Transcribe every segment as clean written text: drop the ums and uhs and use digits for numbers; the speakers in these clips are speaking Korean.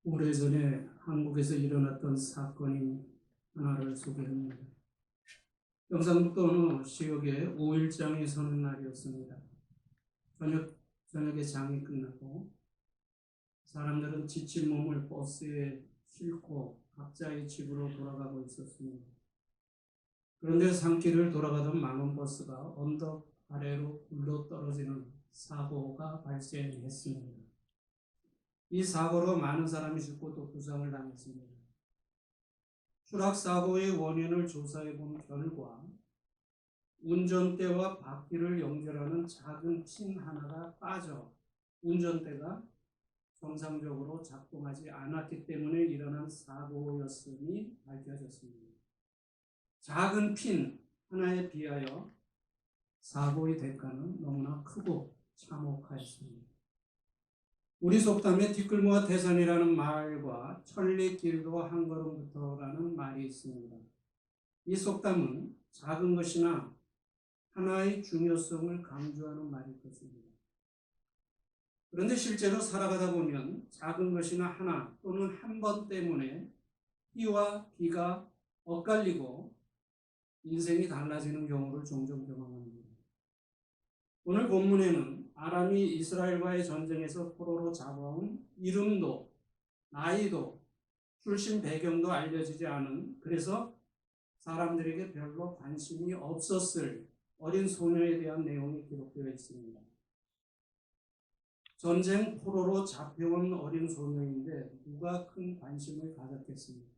오래전에 한국에서 일어났던 사건이 하나를 소개합니다. 경상북도 어느 지역에 5.1장이 서는 날이었습니다. 저녁에 장이 끝나고 사람들은 지친 몸을 버스에 싣고 각자의 집으로 돌아가고 있었습니다. 그런데 산길을 돌아가던 망원버스가 언덕 아래로 굴러 떨어지는 사고가 발생했습니다. 이 사고로 많은 사람이 죽고 또 부상을 당했습니다. 추락사고의 원인을 조사해 본 결과 운전대와 바퀴를 연결하는 작은 핀 하나가 빠져 운전대가 정상적으로 작동하지 않았기 때문에 일어난 사고였음이 밝혀졌습니다. 작은 핀 하나에 비하여 사고의 대가는 너무나 크고 참혹하였습니다. 우리 속담에 뒷글무와 태산이라는 말과 천리길도 한 걸음부터라는 말이 있습니다. 이 속담은 작은 것이나 하나의 중요성을 강조하는 말일 것입니다. 그런데 실제로 살아가다 보면 작은 것이나 하나 또는 한 번 때문에 B와 B가 엇갈리고 인생이 달라지는 경우를 종종 경험합니다. 오늘 본문에는 아람이 이스라엘과의 전쟁에서 포로로 잡아온 이름도 나이도 출신 배경도 알려지지 않은, 그래서 사람들에게 별로 관심이 없었을 어린 소녀에 대한 내용이 기록되어 있습니다. 전쟁 포로로 잡혀온 어린 소녀인데 누가 큰 관심을 가졌겠습니까?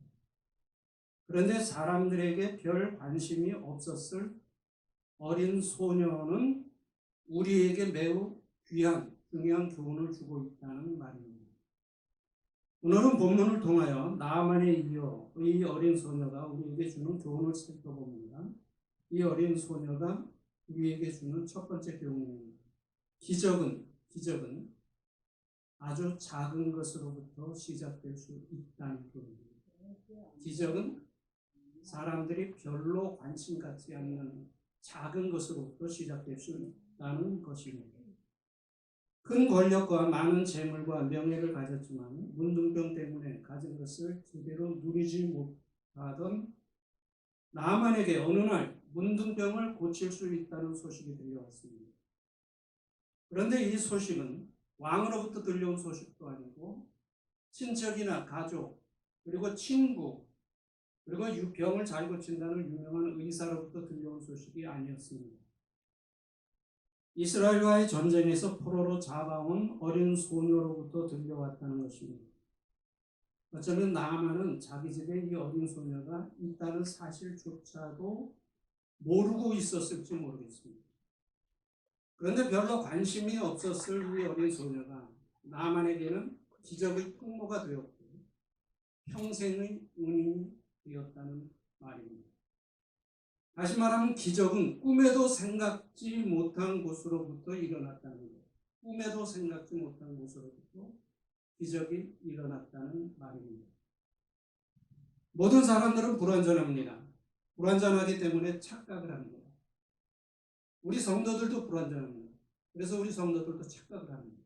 그런데 사람들에게 별 관심이 없었을 어린 소녀는 우리에게 매우 귀한, 중요한 교훈을 주고 있다는 말입니다. 오늘은 본문을 통하여 나아만에 이어 이 어린 소녀가 우리에게 주는 교훈을 살펴봅니다. 이 어린 소녀가 우리에게 주는 첫 번째 교훈입니다. 기적은 아주 작은 것으로부터 시작될 수 있다는 교훈입니다. 기적은 사람들이 별로 관심 갖지 않는 작은 것으로부터 시작될 수 있다는 것입니다. 큰 권력과 많은 재물과 명예를 가졌지만 문둥병 때문에 가진 것을 제대로 누리지 못하던 나아만에게 어느 날 문둥병을 고칠 수 있다는 소식이 들려왔습니다. 그런데 이 소식은 왕으로부터 들려온 소식도 아니고 친척이나 가족 그리고 친구 그리고 병을 잘 고친다는 유명한 의사로부터 들려온 소식이 아니었습니다. 이스라엘과의 전쟁에서 포로로 잡아온 어린 소녀로부터 들려왔다는 것입니다. 어쩌면 나아만은 자기 집에 이 어린 소녀가 있다는 사실조차도 모르고 있었을지 모르겠습니다. 그런데 별로 관심이 없었을 이 어린 소녀가 나아만에게는 기적의 풍모가 되었고 평생의 은인이 되었다는 말입니다. 다시 말하면 기적은 꿈에도 생각지 못한 곳으로부터 일어났다는 것. 꿈에도 생각지 못한 곳으로부터 기적이 일어났다는 말입니다. 모든 사람들은 불완전합니다. 불완전하기 때문에 착각을 합니다. 우리 성도들도 불완전합니다. 그래서 우리 성도들도 착각을 합니다.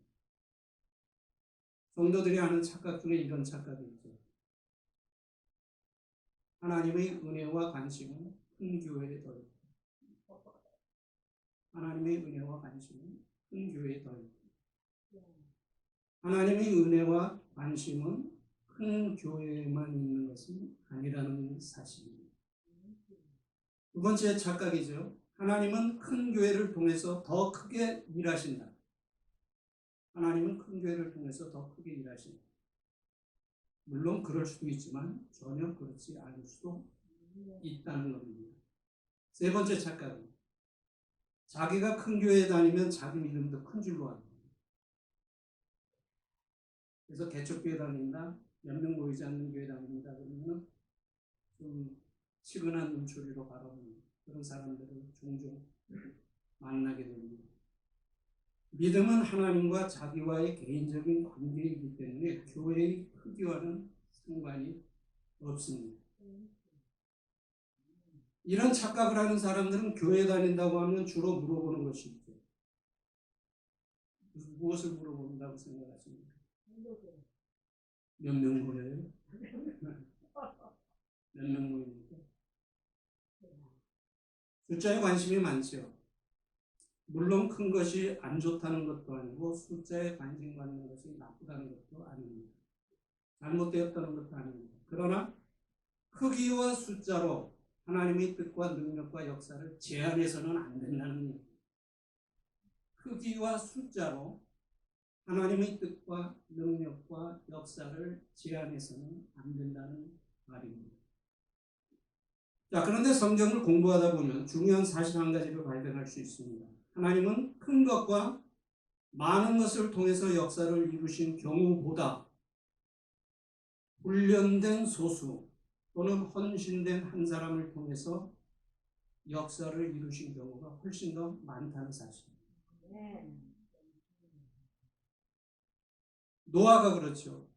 성도들이 하는 착각 중에 이런 착각이 있죠. 하나님의 은혜와 관심은 큰 교회에 더 있고, 하나님의 은혜와 관심은 큰 교회에 더 있고, 하나님의 은혜와 관심은 큰 교회에만 있는 것은 아니라는 사실입니다. 두 번째 착각이죠. 하나님은 큰 교회를 통해서 더 크게 일하신다. 하나님은 큰 교회를 통해서 더 크게 일하신다. 물론 그럴 수도 있지만 전혀 그렇지 않을 수도 있다는 겁니다. 세 번째 착각은 자기가 큰 교회에 다니면 자기 믿음도 큰 줄로 압니다. 그래서 개척교회 다닌다, 몇 명 모이지 않는 교회 다닙니다. 그러면 좀 치근한 눈초리로 바라보는 그런 사람들을 종종 만나게 됩니다. 믿음은 하나님과 자기와의 개인적인 관계이기 때문에 교회의 크기와는 상관이 없습니다. 이런 착각을 하는 사람들은 교회 다닌다고 하면 주로 물어보는 것이 있죠. 무엇을 물어본다고 생각하십니까? 몇 명 모여요? 몇 명 모입니까? 숫자에 관심이 많죠. 물론 큰 것이 안 좋다는 것도 아니고 숫자에 관심 갖는 것이 나쁘다는 것도 아닙니다. 잘못되었다는 것도 아닙니다. 그러나 크기와 숫자로 하나님의 뜻과 능력과 역사를 제한해서는 안 된다는 얘기입니다. 크기와 숫자로 하나님의 뜻과 능력과 역사를 제한해서는 안 된다는 말입니다. 자, 그런데 성경을 공부하다 보면 중요한 사실 한 가지를 발견할 수 있습니다. 하나님은 큰 것과 많은 것을 통해서 역사를 이루신 경우보다 훈련된 소수 또는 헌신된 한 사람을 통해서 역사를 이루신 경우가 훨씬 더 많다는 사실입니다. 노아가 그렇죠.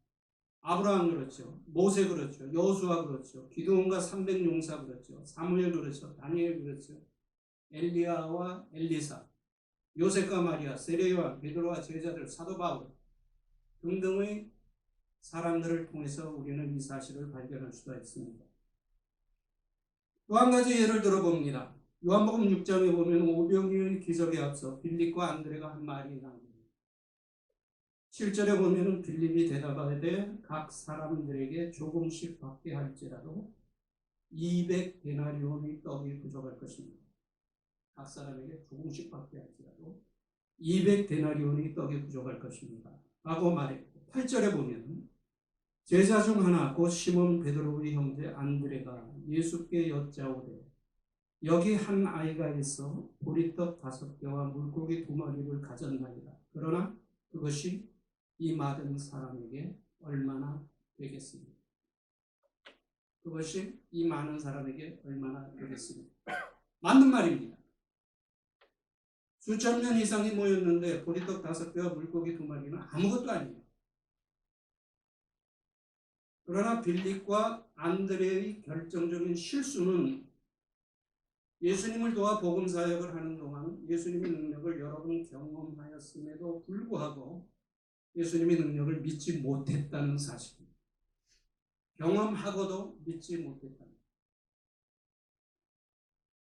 아브라함 그렇죠. 모세 그렇죠. 여호수아 그렇죠. 기드온과 300용사 그렇죠. 사무엘 그렇죠. 다니엘 그렇죠. 엘리야와 엘리사, 요셉과 마리아, 세례요한, 베드로와 제자들, 사도 바울 등등의 사람들을 통해서 우리는 이 사실을 발견할 수가 있습니다. 또 한 가지 예를 들어봅니다. 요한복음 6장에 보면 오병이의 기적에 앞서 빌립과 안드레가 한 말이 나옵니다. 7절에 보면 빌립이 대답하되 각 사람들에게 조금씩 받게 할지라도 200데나리온의 떡이 부족할 것입니다. 각 사람에게 조금씩 받게 할지라도 200데나리온의 떡이 부족할 것입니다. 라고 말했고 8절에 보면 제자 중 하나 곧 시몬 베드로의 형제 안드레가 예수께 여짜오되 여기 한 아이가 있어 보리떡 5개와 물고기 2마리를 가졌나이다. 그러나 그것이 이 많은 사람에게 얼마나 되겠습니까? 그것이 이 많은 사람에게 얼마나 되겠습니까? 맞는 말입니다. 수천 명 이상이 모였는데 보리떡 5개와 물고기 2마리는 아무것도 아니에요. 그러나 빌립과 안드레의 결정적인 실수는 예수님을 도와 복음 사역을 하는 동안 예수님의 능력을 여러 번 경험하였음에도 불구하고 예수님의 능력을 믿지 못했다는 사실입니다. 경험하고도 믿지 못했다는.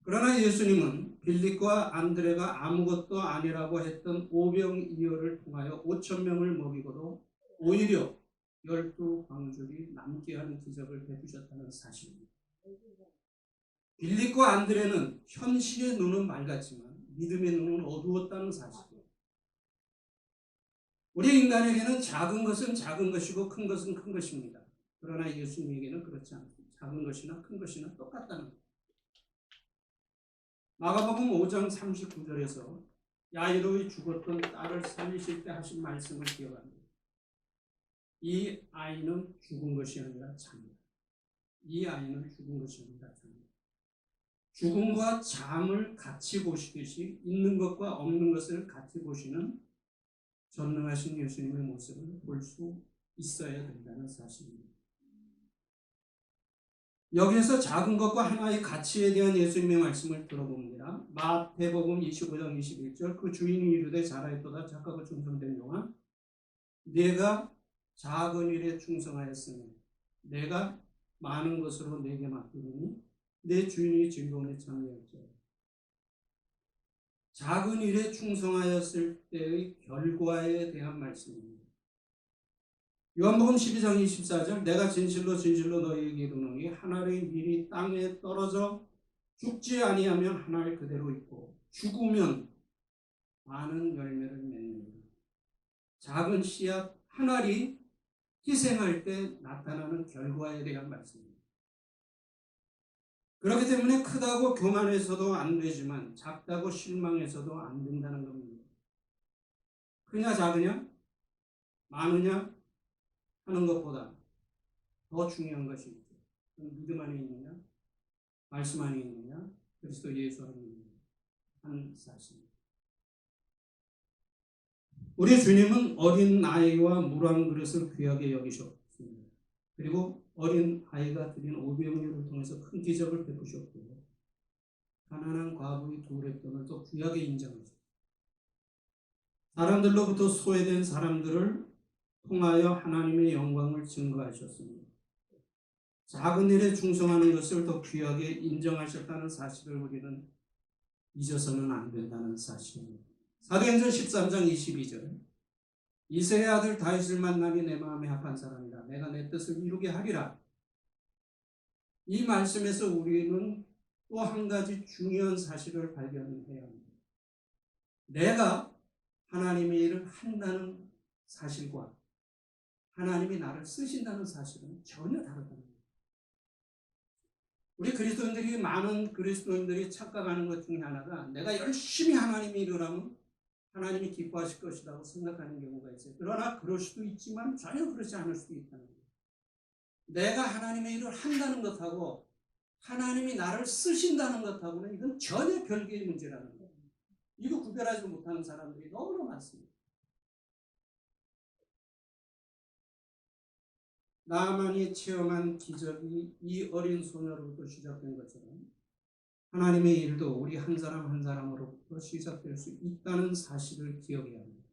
그러나 예수님은 빌립과 안드레가 아무것도 아니라고 했던 오병이어를 통하여 5,000명을 먹이고도 오히려 12광줄이 남게 하는 기적을 베푸셨다는 사실입니다. 빌립과 안드레는 현실의 눈은 맑았지만 믿음의 눈은 어두웠다는 사실입니다. 우리 인간에게는 작은 것은 작은 것이고 큰 것은 큰 것입니다. 그러나 예수님에게는 그렇지 않습니다. 작은 것이나 큰 것이나 똑같다는 것. 마가복음 5장 39절에서 야이로의 죽었던 딸을 살리실 때 하신 말씀을 기억합니다. 이 아이는 죽은 것이 아니라 잠이다. 이 아이는 죽은 것이 아니라 잠이다. 죽음과 잠을 같이 보시듯이 있는 것과 없는 것을 같이 보시는 전능하신 예수님의 모습을 볼 수 있어야 된다는 사실입니다. 여기에서 작은 것과 하나의 가치에 대한 예수님의 말씀을 들어봅니다. 마태복음 25장 21절 그 주인이 이르되 잘하였도다 착하고 충성된 종아 내가 작은 일에 충성하였으니 내가 많은 것으로 내게 맡기니 내 주인이 즐거움에 참여할지어다. 작은 일에 충성하였을 때의 결과에 대한 말씀입니다. 요한복음 12장 24절 내가 진실로 진실로 너희에게 이르노니 한 알의 밀이 땅에 떨어져 죽지 아니하면 한 알 그대로 있고 죽으면 많은 열매를 맺느니라. 작은 씨앗 한 알이 희생할 때 나타나는 결과에 대한 말씀입니다. 그렇기 때문에 크다고 교만해서도 안 되지만 작다고 실망해서도 안 된다는 겁니다. 크냐 작으냐 많으냐 하는 것보다 더 중요한 것이 있죠. 믿음 안에 있느냐 말씀 안에 있느냐 그리스도 예수 안에 있느냐 하는 사실입니다. 우리 주님은 어린 아이와 물 한 그릇을 귀하게 여기셨습니다. 그리고 어린 아이가 드린 오병이어를 통해서 큰 기적을 베푸셨고 가난한 과부의 두레돈을 또 귀하게 인정하셨습니다. 사람들로부터 소외된 사람들을 통하여 하나님의 영광을 증거하셨습니다. 작은 일에 충성하는 것을 더 귀하게 인정하셨다는 사실을 우리는 잊어서는 안 된다는 사실입니다. 사도행전 13장 22절 이새의 아들 다윗을 만나니 내 마음에 합한 사람이라 내가 내 뜻을 이루게 하리라. 이 말씀에서 우리는 또 한 가지 중요한 사실을 발견해야 합니다. 내가 하나님의 일을 한다는 사실과 하나님이 나를 쓰신다는 사실은 전혀 다르다는 거예요. 우리 그리스도인들이 많은 그리스도인들이 착각하는 것 중에 하나가 내가 열심히 하나님의 일을 하면 하나님이 기뻐하실 것이라고 생각하는 경우가 있어요. 그러나 그럴 수도 있지만 전혀 그렇지 않을 수도 있다는 거예요. 내가 하나님의 일을 한다는 것하고 하나님이 나를 쓰신다는 것하고는 이건 전혀 별개의 문제라는 거예요. 이거 구별하지 못하는 사람들이 너무나 많습니다. 나만이 체험한 기적이 이 어린 소녀로부터 시작된 것처럼 하나님의 일도 우리 한 사람 한 사람으로부터 시작될 수 있다는 사실을 기억해야 합니다.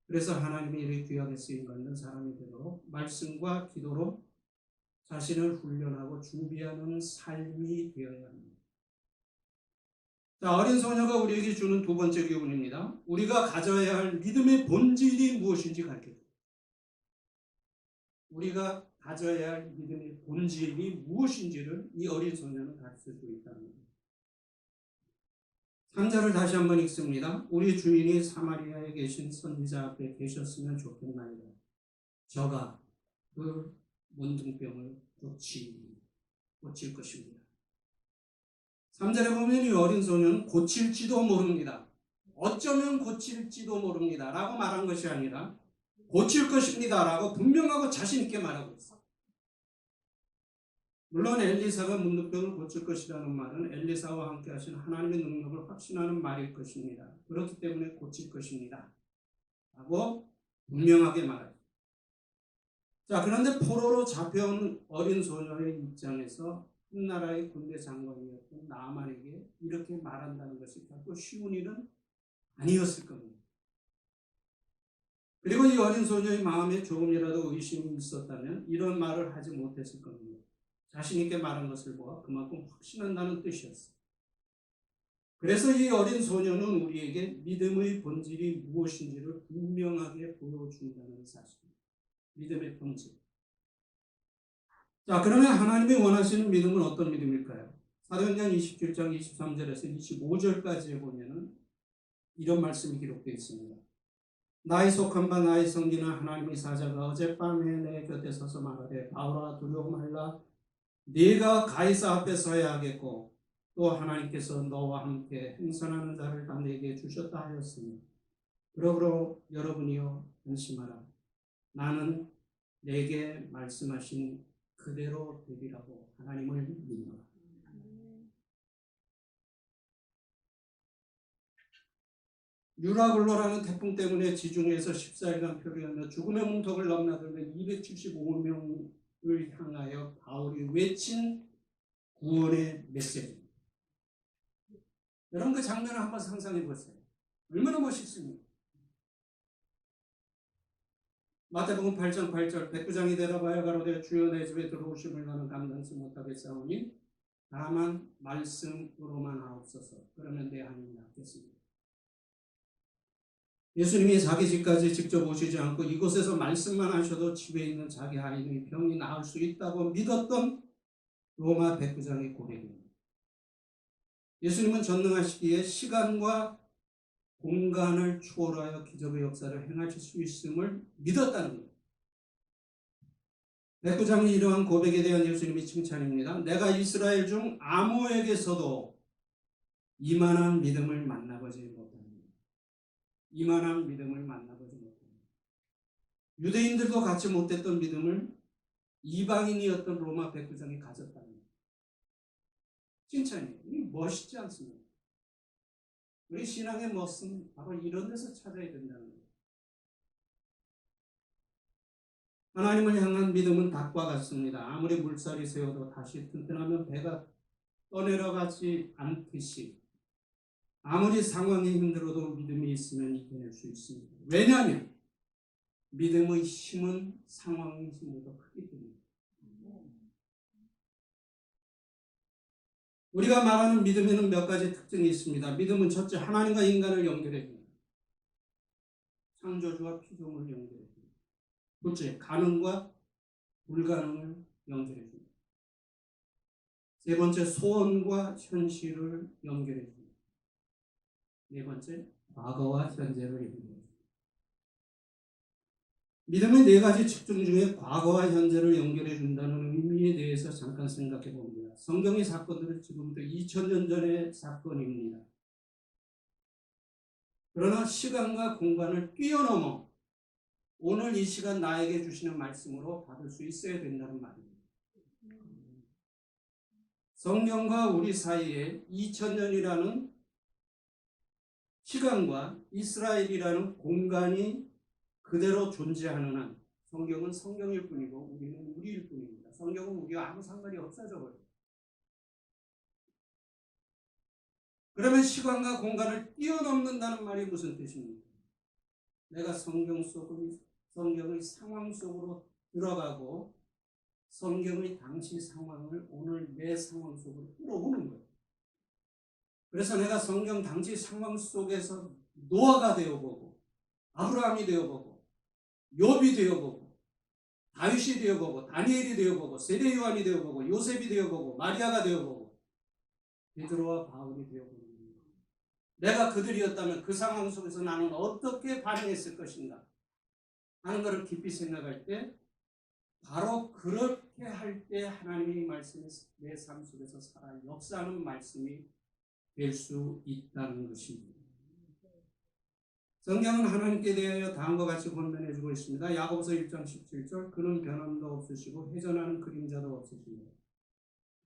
그래서 하나님의 일에 귀하게 쓰임받는 사람이 되도록 말씀과 기도로 자신을 훈련하고 준비하는 삶이 되어야 합니다. 자, 어린 소녀가 우리에게 주는 두 번째 교훈입니다. 우리가 가져야 할 믿음의 본질이 무엇인지 가르쳐줍니다. 우리가 가져야 할 믿음의 본질이 무엇인지를 이 어린 소녀는 가르쳐주고 있다는 겁니다. 3절을 다시 한번 읽습니다. 우리 주인이 사마리아에 계신 선지자 앞에 계셨으면 좋겠나이다. 저가 그 문둥병을 고칠 것입니다. 3절에 보면 이 어린 소녀는 고칠지도 모릅니다. 어쩌면 고칠지도 모릅니다 라고 말한 것이 아니라 고칠 것입니다 라고 분명하고 자신 있게 말하고 있습니다. 물론 엘리사가 문둥병을 고칠 것이라는 말은 엘리사와 함께 하신 하나님의 능력을 확신하는 말일 것입니다. 그렇기 때문에 고칠 것입니다 라고 분명하게 말합니다. 자, 그런데 포로로 잡혀온 어린 소녀의 입장에서 한 나라의 군대 장관이었던 나아만에게 이렇게 말한다는 것이 결코 쉬운 일은 아니었을 겁니다. 그리고 이 어린 소녀의 마음에 조금이라도 의심이 있었다면 이런 말을 하지 못했을 겁니다. 자신 있게 말한 것을 보아 그만큼 확신한다는 뜻이었어요. 그래서 이 어린 소녀는 우리에게 믿음의 본질이 무엇인지를 분명하게 보여준다는 사실입니다. 믿음의 본질. 자, 그러면 하나님이 원하시는 믿음은 어떤 믿음일까요? 사도행전 27장 23절에서 25절까지에 보면은 이런 말씀이 기록되어 있습니다. 나의 속한 바 나의 성기는 하나님의 사자가 어젯밤에 내 곁에 서서 말하되 바울아 두려워 말라 네가 가이사 앞에 서야 하겠고 또 하나님께서 너와 함께 행선하는 자를 다 내게 주셨다 하였으니 그러므로 여러분이여 안심하라. 나는 내게 말씀하신 그대로 되리라고 하나님을 믿노라. 유라굴로라는 태풍 때문에 지중해에서 14일간 표류하며 죽음의 문턱을 넘나들던 275명을 향하여 바울이 외친 구원의 메시지입니다. 여러분 그 장면을 한번 상상해 보세요. 얼마나 멋있습니까? 마태복음 8장 8절 백부장이 대답하여 가로되 주여 내 집에 들어오심을 나는 감당치 못하겠사오니 다만 말씀으로만 하옵소서. 그러면 내 한이 낫겠습니다. 예수님이 자기 집까지 직접 오시지 않고 이곳에서 말씀만 하셔도 집에 있는 자기 아이의 병이 나을 수 있다고 믿었던 로마 백부장의 고백입니다. 예수님은 전능하시기에 시간과 공간을 초월하여 기적의 역사를 행하실 수 있음을 믿었다는 거예요. 백부장의 이러한 고백에 대한 예수님의 칭찬입니다. 내가 이스라엘 중 아무에게서도 이만한 믿음을 만나보지 못합니다. 이만한 믿음을 만나보지 못합니다. 유대인들도 갖지 못했던 믿음을 이방인이었던 로마 백부장이 가졌다는 거예요. 칭찬이에요. 이 멋있지 않습니까? 우리 신앙의 멋은 바로 이런 데서 찾아야 된다는 거예요. 하나님을 향한 믿음은 닭과 같습니다. 아무리 물살이 새어도 다시 튼튼하면 배가 떠내려가지 않듯이 아무리 상황이 힘들어도 믿음이 있으면 이겨낼 수 있습니다. 왜냐하면 믿음의 힘은 상황의 힘보다 크기 때문에. 우리가 말하는 믿음에는 몇 가지 특징이 있습니다. 믿음은 첫째, 하나님과 인간을 연결해 줍니다. 창조주와 피조물을 연결해 줍니다. 둘째, 가능과 불가능을 연결해 줍니다. 세 번째, 소원과 현실을 연결해 줍니다. 네 번째, 과거와 현재를 연결해 줍니다. 믿음의 네 가지 특징 중에 과거와 현재를 연결해 준다는 의미에 대해서 잠깐 생각해 봅니다. 성경의 사건들은 지금부터 2000년 전의 사건입니다. 그러나 시간과 공간을 뛰어넘어 오늘 이 시간 나에게 주시는 말씀으로 받을 수 있어야 된다는 말입니다. 성경과 우리 사이에 2000년이라는 시간과 이스라엘이라는 공간이 그대로 존재하는 한 성경은 성경일 뿐이고 우리는 우리일 뿐입니다. 성경은 우리와 아무 상관이 없어져 버려요. 그러면 시간과 공간을 뛰어넘는다는 말이 무슨 뜻입니까? 내가 성경의 상황 속으로 들어가고 성경의 당시 상황을 오늘 내 상황 속으로 끌어오는 거예요. 그래서 내가 성경 당시 상황 속에서 노아가 되어보고 아브라함이 되어보고 욥이 되어보고 다윗이 되어보고 다니엘이 되어보고 세례 요한이 되어보고 요셉이 되어보고 마리아가 되어보고 베드로와 바울이 되어보고 내가 그들이었다면 그 상황 속에서 나는 어떻게 반응했을 것인가 하는 것을 깊이 생각할 때 바로 그렇게 할 때 하나님의 말씀이 내 삶 속에서 살아 역사하는 말씀이 될 수 있다는 것입니다. 성경은 하나님께 대하여 다음과 같이 권면해주고 있습니다. 야고보서 1장 17절 그는 변함도 없으시고 회전하는 그림자도 없으시고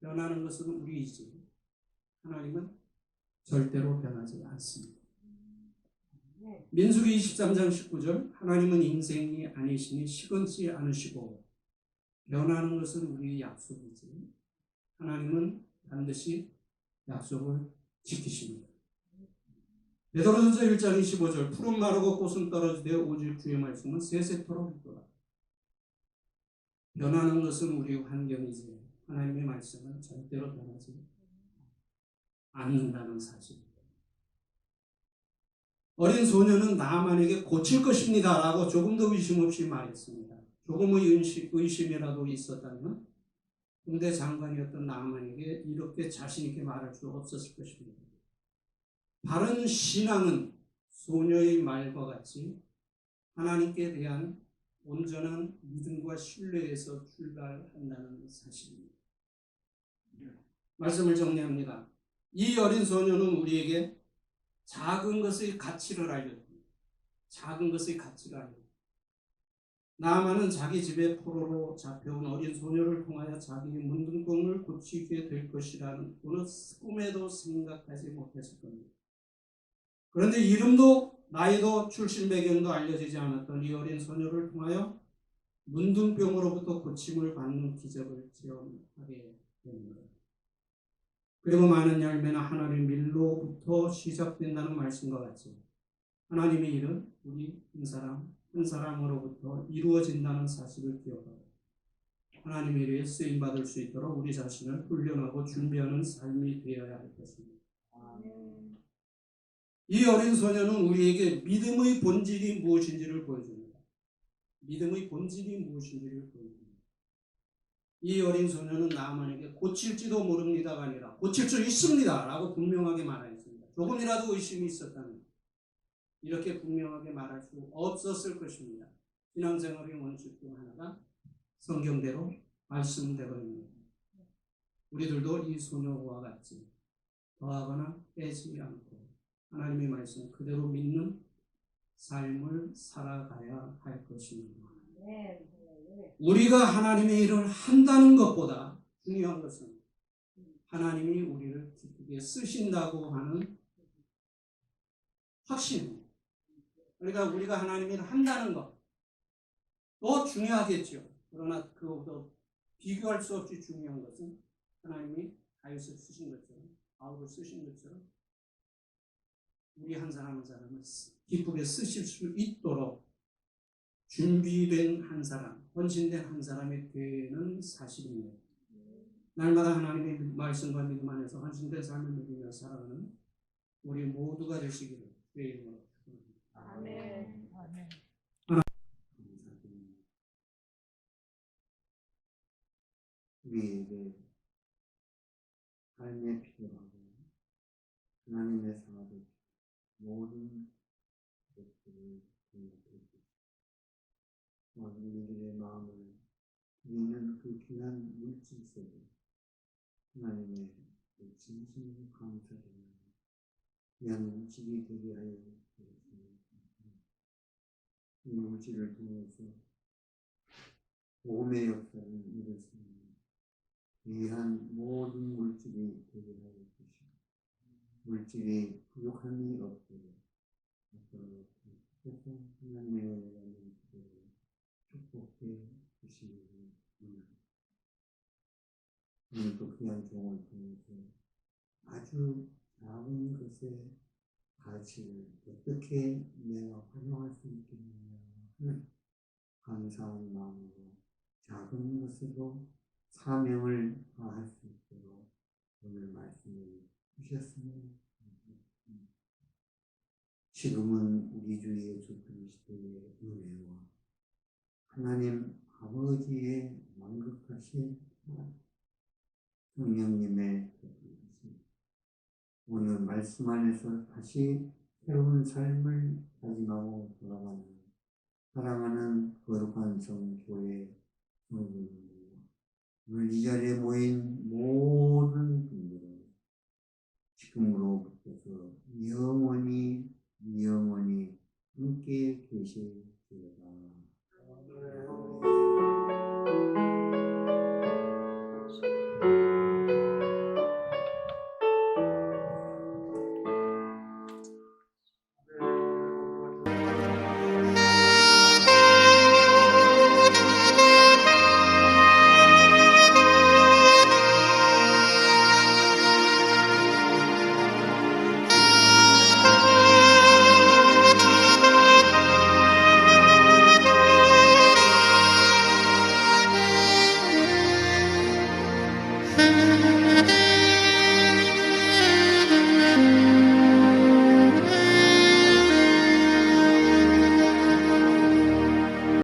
변하는 것은 우리이지 하나님은 절대로 변하지 않습니다. 민수기 23장 19절 하나님은 인생이 아니시니 시건치 않으시고 변하는 것은 우리의 약속이지 하나님은 반드시 약속을 지키십니다. 베드로전서 1장 25절 푸른 마르고 꽃은 떨어지되 오직 주의 말씀은 세세토록 있도다. 변하는 것은 우리의 환경이지 하나님의 말씀은 절대로 변하지 않는다는 사실입니다. 어린 소녀는 나만에게 고칠 것입니다 라고 조금도 의심 없이 말했습니다. 조금의 의심이라도 있었다면 군대 장관이었던 나만에게 이렇게 자신 있게 말할 수 없었을 것입니다. 바른 신앙은 소녀의 말과 같이 하나님께 대한 온전한 믿음과 신뢰에서 출발한다는 사실입니다. 말씀을 정리합니다. 이 어린 소녀는 우리에게 작은 것의 가치를 알려줍니다. 작은 것의 가치를 알려줍니다. 나아만은 자기 집에 포로로 잡혀온 어린 소녀를 통하여 자기의 문둥병을 고치게 될 것이라는 또는 꿈에도 생각하지 못했을 겁니다. 그런데 이름도 나이도 출신 배경도 알려지지 않았던 이 어린 소녀를 통하여 문둥병으로부터 고침을 받는 기적을 체험하게 됩니다. 그리고 많은 열매는 하나님의 밀로부터 시작된다는 말씀과 같이 하나님의 일은 우리 한 사람으로부터 이루어진다는 사실을 기억하고 하나님의 일에 쓰임받을 수 있도록 우리 자신을 훈련하고 준비하는 삶이 되어야 할 것입니다. 이 어린 소녀는 우리에게 믿음의 본질이 무엇인지를 보여줍니다. 믿음의 본질이 무엇인지를 보여줍니다. 이 어린 소녀는 나만에게 고칠지도 모릅니다가 아니라 고칠 수 있습니다 라고 분명하게 말하였습니다. 조금이라도 의심이 있었다면 이렇게 분명하게 말할 수 없었을 것입니다. 신앙생활의 원칙 중 하나가 성경대로 말씀대로입니다. 우리들도 이 소녀와 같이 더하거나 빼지 않고 하나님의 말씀 그대로 믿는 삶을 살아가야 할 것입니다. 우리가 하나님의 일을 한다는 것보다 중요한 것은 하나님이 우리를 기쁘게 쓰신다고 하는 확신입니다. 그러니까 우리가 하나님의 일을 한다는 것 더 중요하겠죠. 그러나 그것도 비교할 수 없이 중요한 것은 하나님이 다윗을 쓰신 것처럼 바울을 쓰신 것처럼 우리 한 사람 한 사람을 기쁘게 쓰실 수 있도록 준비된 한 사람, 헌신된 한 사람이 되는 사실입니다. 날마다 하나님의 말씀과 믿음 안에서 헌신된 삶을 누리며 살아가는 우리 모두가 되시기를 주의 이름으로 축원합니다. 아멘. 아멘. 우리에게 삶에 필요하고 하나님의 사업을 모든 것들을 공급해주시고 우리들의 마음을 우리는 그 귀한 물질 속에 하나님의 그 진심으로 감사드리며 귀한 물질이 되게 하여 주셨습니다. 이 물질을 통해서 복음의 역사를 이룰 수 있는 귀한 모든 물질이 되게 하여 주시고 물질이 부족함이 없도록 앞으로 계속 하나님의 은혜를 축복해 주시기를 원합니다. 오늘도 귀한 종을 통해서 아주 작은 것의 가치를 어떻게 내가 활용할 수 있겠느냐 하는 감사한 마음으로 작은 것으로 사명을 다할 수 있도록 오늘 말씀을 주셨습니다. 지금은 우리 주 예수 그리스도의 은혜와 하나님 아버지의 만극하신 성령님의 뜻이 오늘 말씀 안에서 다시 새로운 삶을 다짐하고 돌아가는 사랑하는 거룩한 성교회 성도님들과 오늘 이 자리에 모인 모든 분들은 지금으로부터서 영원히 함께 계실지어다.